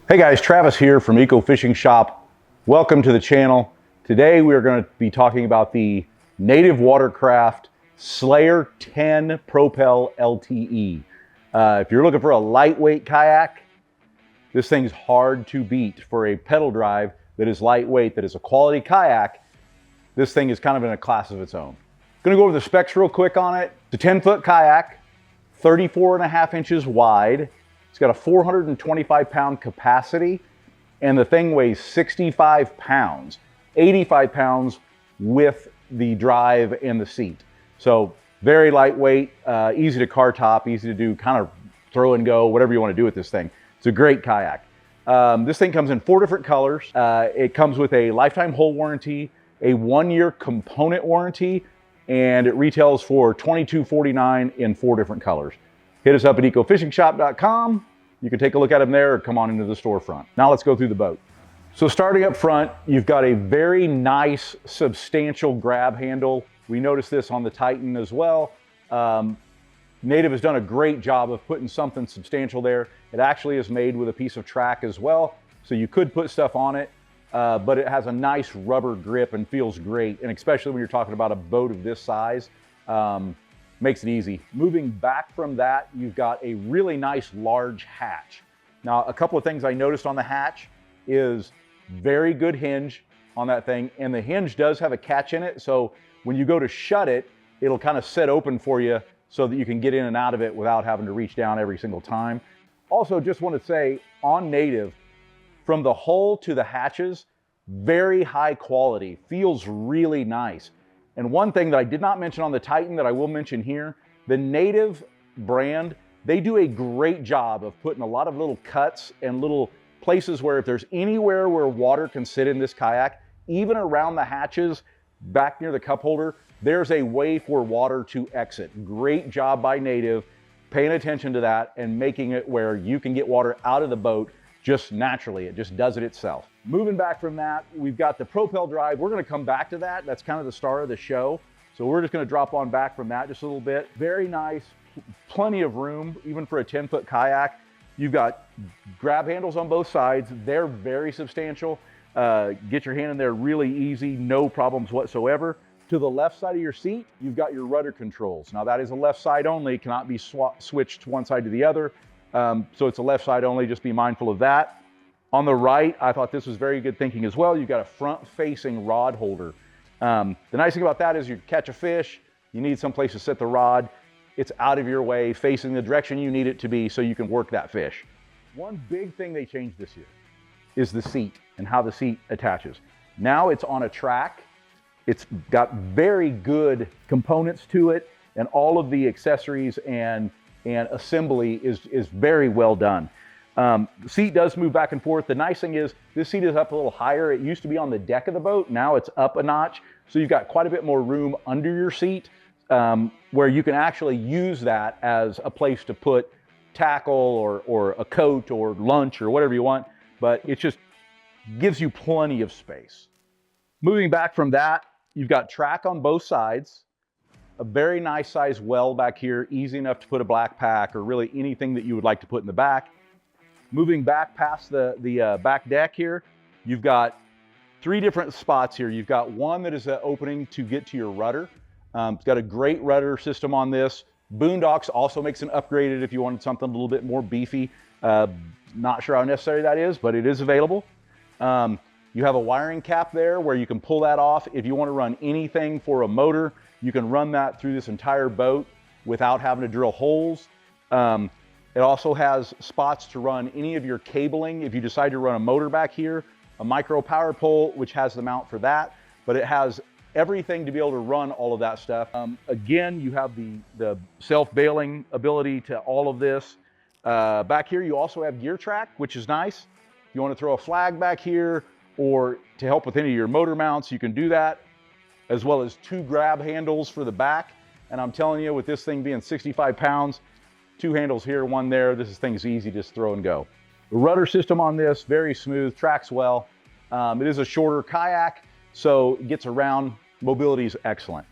Hey guys, Travis here from Eco Fishing Shop. Welcome to the channel. Today we are going to be talking about the Native Watercraft Slayer 10 Propel LTE. If you're looking for a lightweight kayak, this thing's hard to beat. For a pedal drive that is lightweight, that is a quality kayak, this thing is kind of in a class of its own. Going to go over the specs real quick on it. It's a 10-foot kayak, 34.5 inches wide. It's got a 425-pound capacity, and the thing weighs 65 pounds, 85 pounds with the drive and the seat. So very lightweight, easy to car top, easy to do kind of throw and go, whatever you want to do with this thing. It's a great kayak. This thing comes in 4 different colors. It comes with a lifetime hull warranty, a 1-year component warranty, and it retails for $22.49 in 4 different colors. Hit us up at ecofishingshop.com. You can take a look at them there or come on into the storefront. Now let's go through the boat. So starting up front, you've got a very nice, substantial grab handle. We noticed this on the Titan as well. Native has done a great job of putting something substantial there. It actually is made with a piece of track as well, so you could put stuff on it, but it has a nice rubber grip and feels great, and especially when you're talking about a boat of this size. Makes it easy. Moving back from that, you've got a really nice large hatch. Now, a couple of things I noticed on the hatch is very good hinge on that thing, and the hinge does have a catch in it, so when you go to shut it, it'll kind of set open for you so that you can get in and out of it without having to reach down every single time. Also, just want to say, on Native, from the hull to the hatches, very high quality, feels really nice. And one thing that I did not mention on the Titan that I will mention here, the Native brand, they do a great job of putting a lot of little cuts and little places where if there's anywhere where water can sit in this kayak, even around the hatches, back near the cup holder, there's a way for water to exit. Great job by Native, paying attention to that and making it where you can get water out of the boat just naturally. It just does it itself. Moving back from that, we've got the Propel drive. We're going to come back to that. That's kind of the star of the show. So we're just going to drop on back from that just a little bit. Very nice, plenty of room, even for a 10-foot kayak. You've got grab handles on both sides. They're very substantial. Get your hand in there really easy, no problems whatsoever. To the left side of your seat, you've got your rudder controls. Now that is a left side only, cannot be switched one side to the other. So it's a left side only, just be mindful of that. On the right, I thought this was very good thinking as well. You've got a front-facing rod holder. The nice thing about that is you catch a fish, you need some place to set the rod. It's out of your way, facing the direction you need it to be so you can work that fish. One big thing they changed this year is the seat and how the seat attaches. Now it's on a track. It's got very good components to it, and all of the accessories and assembly is very well done. The seat does move back and forth. The nice thing is this seat is up a little higher. It used to be on the deck of the boat. Now it's up a notch. So you've got quite a bit more room under your seat where you can actually use that as a place to put tackle or a coat or lunch or whatever you want. But it just gives you plenty of space. Moving back from that, you've got track on both sides. A very nice size well back here, easy enough to put a black pack or really anything that you would like to put in the back. Moving back past the back deck here, you've got 3 different spots here. You've got one that is an opening to get to your rudder. It's got a great rudder system on this. Boondocks also makes an upgraded if you wanted something a little bit more beefy. Not sure how necessary that is, but it is available. You have a wiring cap there where you can pull that off. If you want to run anything for a motor, you can run that through this entire boat without having to drill holes. It also has spots to run any of your cabling. If you decide to run a motor back here, a micro power pole, which has the mount for that, but it has everything to be able to run all of that stuff. Again, you have the self-bailing ability to all of this. Back here, you also have gear track, which is nice. If you want to throw a flag back here or to help with any of your motor mounts, you can do that, as well as 2 grab handles for the back. And I'm telling you, with this thing being 65 pounds, 2 handles here, 1 there, this thing's easy, just throw and go. The rudder system on this, very smooth, tracks well. It is a shorter kayak, so it gets around. Mobility is excellent.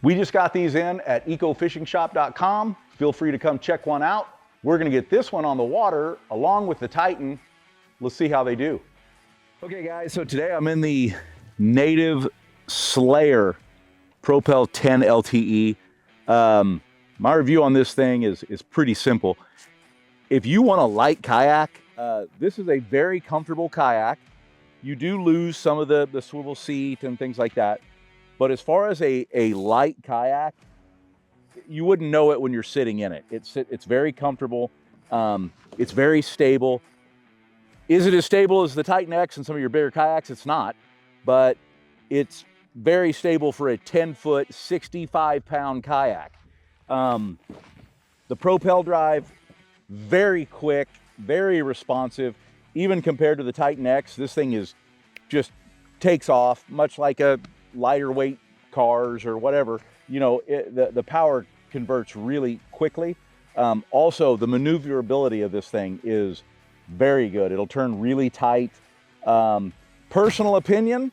We just got these in at ecofishingshop.com. Feel free to come check one out. We're gonna get this one on the water along with the Titan. Let's see how they do. Okay guys, so today I'm in the Native Slayer Propel 10 LTE. My review on this thing is pretty simple. If you want a light kayak, this is a very comfortable kayak. You do lose some of the swivel seat and things like that. But as far as a light kayak, you wouldn't know it when you're sitting in it. It's very comfortable. It's very stable. Is it as stable as the Titan X and some of your bigger kayaks? It's not, but it's very stable for a 10-foot, 65-pound kayak. The Propel drive, very quick, very responsive. Even compared to the Titan X, this thing is just takes off, much like a lighter weight cars or whatever. You know, the power converts really quickly. Also, the maneuverability of this thing is very good. It'll turn really tight. Personal opinion,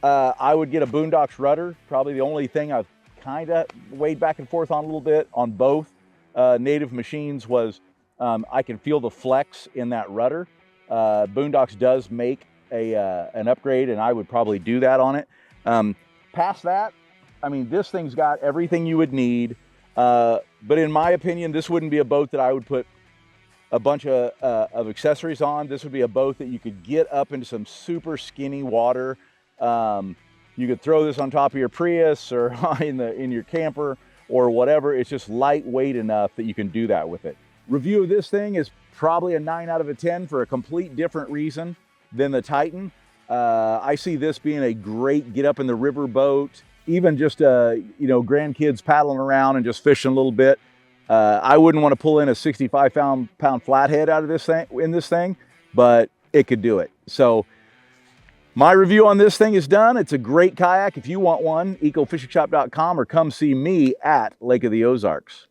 I would get a Boondocks rudder. Probably the only thing I've kind of weighed back and forth on a little bit on both Native machines was I can feel the flex in that rudder. Boondocks does make an upgrade, and I would probably do that on it. Past that, I mean, this thing's got everything you would need. But in my opinion, this wouldn't be a boat that I would put a bunch of accessories on. This would be a boat that you could get up into some super skinny water. You could throw this on top of your Prius or in your camper or whatever. It's just lightweight enough that you can do that with it. Review of this thing is probably a 9 out of 10 for a complete different reason than the Titan. I see this being a great get up in the river boat, even just you know, grandkids paddling around and just fishing a little bit. I wouldn't want to pull in a 65-pound flathead out of this thing, but it could do it. So my review on this thing is done. It's a great kayak. If you want one, ecofishingshop.com or come see me at Lake of the Ozarks.